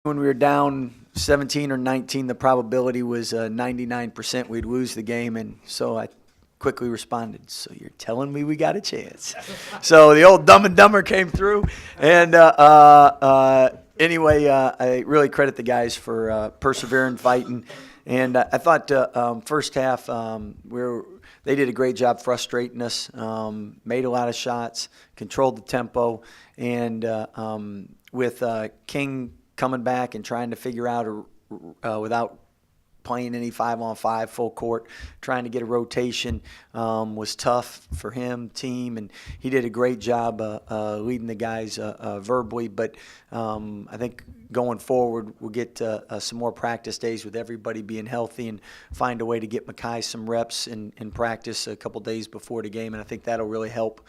when we were down 17 or 19, the probability was 99% we'd lose the game, and so I quickly responded, "So you're telling me we got a chance?" So the old Dumb and Dumber came through, and anyway, I really credit the guys for persevering, fighting, and I thought first half they did a great job frustrating us, made a lot of shots, controlled the tempo, and with King coming back and trying to figure out without playing any 5-on-5 full court, trying to get a rotation was tough for him, team, and he did a great job leading the guys verbally. But I think going forward, we'll get some more practice days with everybody being healthy and find a way to get Makai some reps in practice a couple days before the game, and I think that'll really help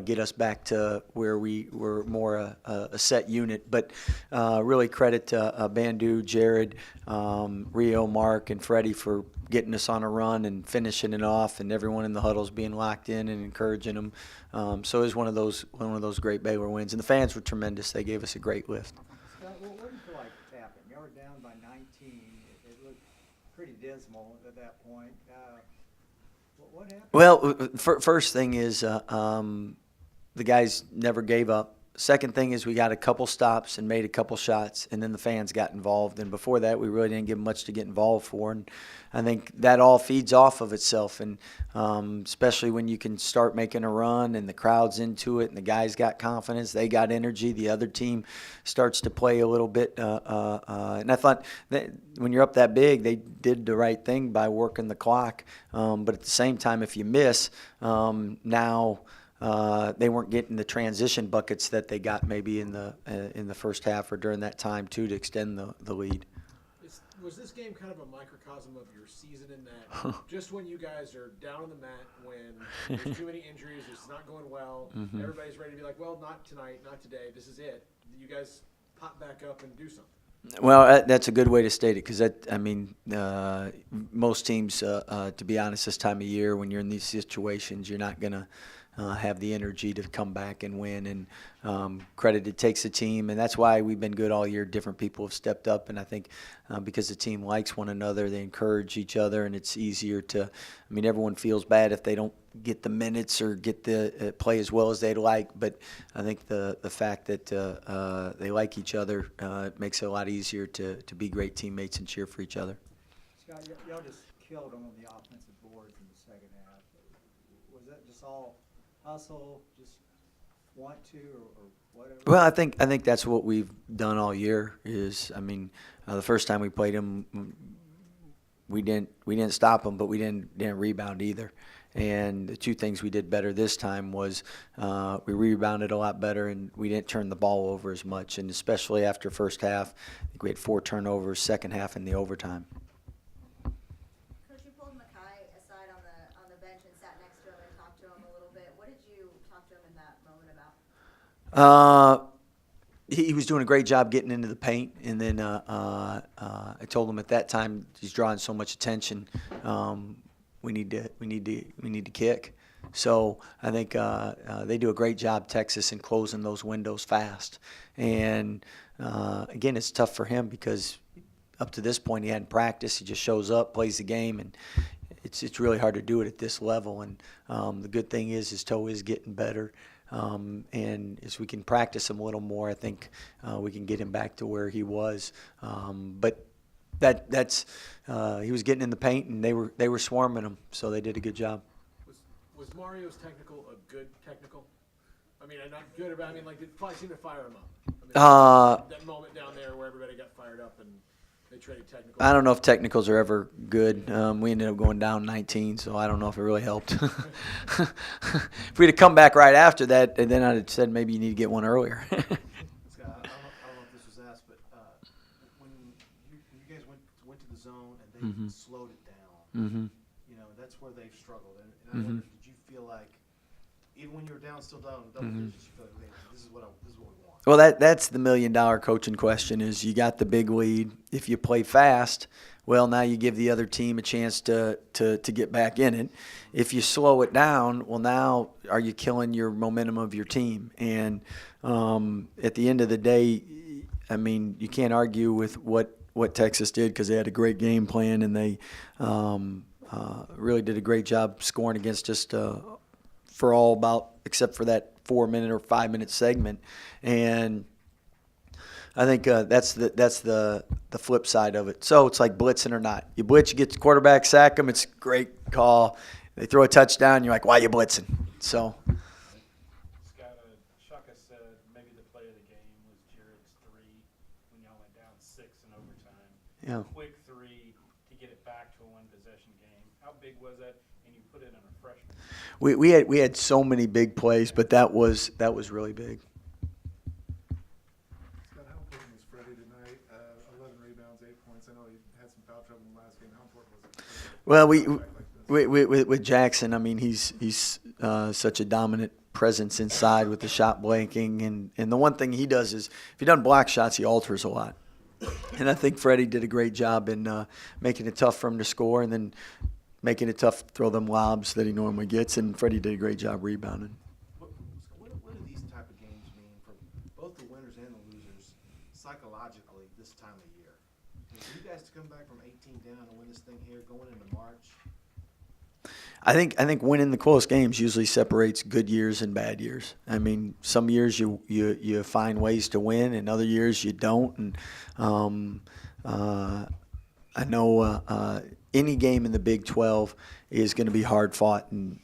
get us back to where we were more a set unit. But really credit to Bandu, Jared, Rio, Mark, and Freddie for getting us on a run and finishing it off, and everyone in the huddles being locked in and encouraging them. So it was one of those great Baylor wins, and the fans were tremendous. They gave us a great lift. Scott, what did you feel like happened? You were down by 19. It looked pretty dismal at that point. What happened? Well, first thing is the guys never gave up. Second thing is we got a couple stops and made a couple shots, and then the fans got involved. And before that, we really didn't give them much to get involved for. And I think that all feeds off of itself, and especially when you can start making a run and the crowd's into it and the guys got confidence, they got energy, the other team starts to play a little bit. And I thought that when you're up that big, they did the right thing by working the clock. But at the same time, if you miss, now – they weren't getting the transition buckets that they got maybe in the first half or during that time too to extend the lead. Was this game kind of a microcosm of your season in that just when you guys are down on the mat, when there's too many injuries, it's not going well, everybody's ready to be like, well, not tonight, not today, this is it. You guys pop back up and do something. Well, that's a good way to state it, because most teams, to be honest, this time of year when you're in these situations, you're not going to have the energy to come back and win. And credit, it takes a team, and that's why we've been good all year. Different people have stepped up, and I think because the team likes one another, they encourage each other, and it's easier to. Everyone feels bad if they don't get the minutes or get the play as well as they'd like, but I think the fact that they like each other makes it a lot easier to be great teammates and cheer for each other. Scott, y'all just killed them on the offensive boards in the second half. Was that just all hustle, just want to, or whatever? Well, I think that's what we've done all year. The first time we played them, we didn't stop them, but we didn't rebound either. And the two things we did better this time was we rebounded a lot better, and we didn't turn the ball over as much. And especially after first half, I think we had 4 turnovers. Second half in the overtime. Coach, you pulled Makai aside on the bench and sat next to him and talked to him a little bit. What did you talk to him in that moment about? He was doing a great job getting into the paint, and then I told him at that time he's drawing so much attention. We need to kick. So I think they do a great job, Texas, in closing those windows fast. And again, it's tough for him because up to this point he hadn't practiced. He just shows up, plays the game, and it's really hard to do it at this level. And the good thing is his toe is getting better. And as we can practice him a little more, I think we can get him back to where he was. But that's he was getting in the paint, and they were swarming him, so they did a good job. Was Mario's technical a good technical? Not good, but it probably seemed to fire him up. That moment down there where everybody got fired up and they traded technical. I don't know if technicals are ever good. We ended up going down 19, so I don't know if it really helped. If we'd have come back right after that, then I'd have said maybe you need to get one earlier. Scott, I don't know if this was asked, but when you guys went to the zone and they slowed it down, that's where they've struggled. And I wonder, did you feel like, even when you were down, still down double digits, you feel like, man, this is what we want? Well, that's the million-dollar coaching question. Is you got the big lead. If you play fast, well, now you give the other team a chance to get back in it. If you slow it down, well, now are you killing your momentum of your team? And at the end of the day, I mean, you can't argue with what Texas did because they had a great game plan and they really did a great job scoring against us for all about except for that 4-minute or 5-minute segment. And I think that's the flip side of it. So it's like blitzing or not. You blitz, you get the quarterback, sack them. It's a great call. They throw a touchdown. You're like, why are you blitzing? So. Scott, Shaka said maybe the play of the game was Jared's 3 when y'all went down 6 in overtime. Yeah. Quick 3 to get it back to a one-possession game. How big was that? And you put it in a freshman. We had so many big plays, but that was really big. Scott, how important was Freddie tonight? 11 rebounds, 8 points. I know he had some foul trouble in the last game. How important was it? Well, with Jackson, I mean, he's such a dominant presence inside with the shot blanking, and the one thing he does is if he doesn't block shots, he alters a lot. And I think Freddie did a great job in making it tough for him to score, and then making it tough to throw them lobs that he normally gets. And Freddie did a great job rebounding. What do these type of games mean for both the winners and the losers psychologically this time of year? For you guys to come back from 18 down and win this thing here going into March. I think winning the close games usually separates good years and bad years. I mean, some years you find ways to win, and other years you don't. And I know any game in the Big 12 is going to be hard fought. And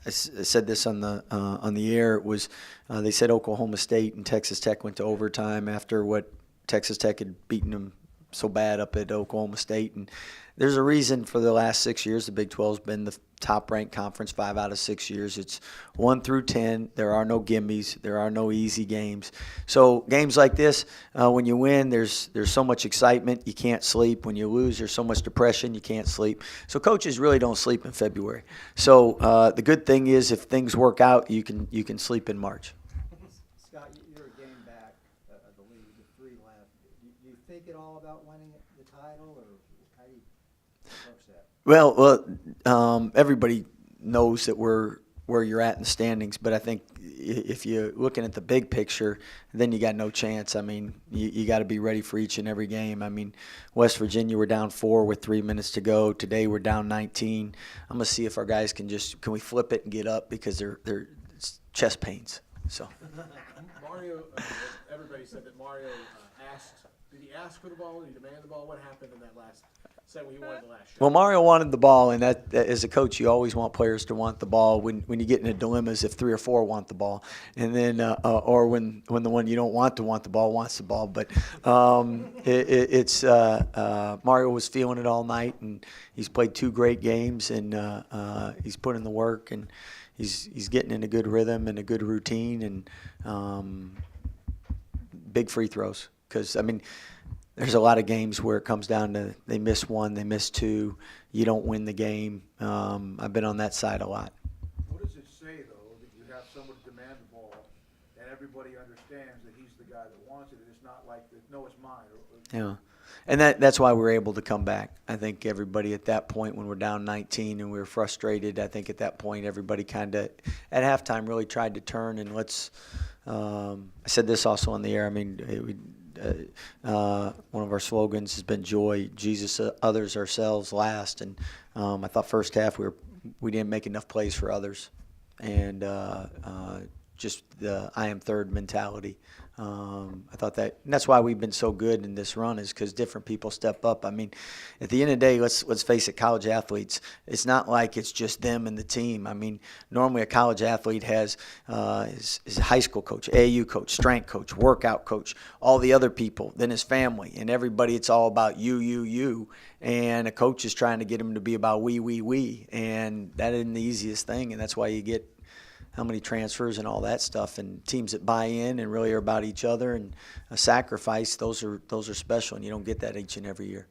I said this on the air. It was they said Oklahoma State and Texas Tech went to overtime after what Texas Tech had beaten them so bad up at Oklahoma State. And there's a reason for the last 6 years the Big 12's been the top-ranked conference 5 out of 6 years. It's 1 through 10. There are no gimmies. There are no easy games. So games like this, when you win, there's so much excitement you can't sleep. When you lose, there's so much depression you can't sleep. So coaches really don't sleep in February. So the good thing is if things work out, you can sleep in March. Scott, you're a game back of the league with 3 left. Do you think at all about winning the title, or how do you approach that? Well, everybody knows that we're where you're at in the standings, but I think if you're looking at the big picture, then you got no chance. I mean, you got to be ready for each and every game. I mean, West Virginia, we're down 4 with 3 minutes to go. Today we're down 19. I'm gonna see if our guys can we flip it and get up because they're it's chest pains. So. Mario, everybody said that Mario asked. Did he ask for the ball? Did he demand the ball? What happened in that last set when he wanted the last shot? Well, Mario wanted the ball, and that as a coach, you always want players to want the ball. When you get into dilemmas, if 3 or 4 want the ball, and then or when the one you don't want the ball wants the ball. But Mario was feeling it all night, and he's played 2 great games, and he's put in the work, and he's getting in a good rhythm and a good routine, and big free throws. Because, I mean, there's a lot of games where it comes down to they miss 1, they miss 2, you don't win the game. I've been on that side a lot. What does it say, though, that you have someone demand the ball and everybody understands that he's the guy that wants it, and it's not like, no, it's mine? Yeah. And that's why we're able to come back. I think everybody at that point when we're down 19 and we were frustrated, I think at that point everybody kind of at halftime really tried to turn and I said this also on the air, I mean, one of our slogans has been joy, Jesus, others, ourselves last. And I thought first half we didn't make enough plays for others, and just the I am third mentality. I thought and that's why we've been so good in this run is because different people step up. I mean, at the end of the day, let's face it, college athletes, it's not like it's just them and the team. I mean, normally a college athlete has his high school coach, AAU coach, strength coach, workout coach, all the other people, then his family, and everybody, it's all about you. And a coach is trying to get him to be about we. And that isn't the easiest thing, and that's why you get how many transfers and all that stuff, and teams that buy in and really are about each other and a sacrifice. Those are special, and you don't get that each and every year.